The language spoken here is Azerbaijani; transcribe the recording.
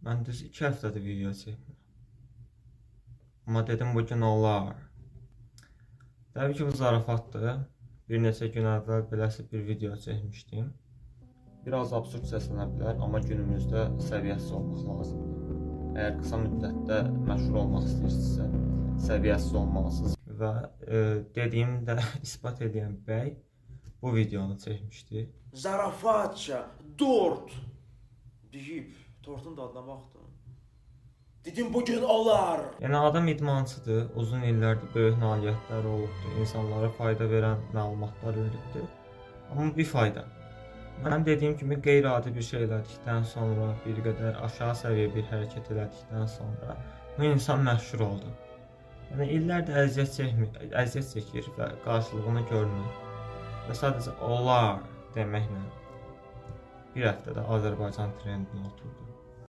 Mən düz 2 həftədir video çəkmirəm. Amma dedim bugün olar. Təbii ki bu zarafatdır. Bir neçə gün əvvəl beləsi bir video çəkmişdim. Biraz absurd səslənə bilər, amma günümüzdə səviyyəsiz olmaq lazımdır. Əgər qısa müddətdə məşhur olmaq istəyirsinizsə, səviyyəsiz olmalısınız. Və dediyimi də isbat edən bəy bu videonu çəkmişdi. Zarafatça, dört deyib, tortun dadına baxdım. Dedim bugün olar. Yəni adam idmançıdır, uzun illərdir böyük nailiyyətləri olubdur, insanlara fayda verən məlumatlar veribdir. Amma bir fayda. Mənim dediyim kimi qeyri-adi bir şey elədikdən sonra, bir qədər aşağı səviyyə bir hərəkət elədikdən sonra bu insan məşhur oldu. Yəni illərdir əziyyət çəkir və qarşılığını görmür. Və sadəcə olar deməklə bir həftədə Azərbaycan trendinə oturdu.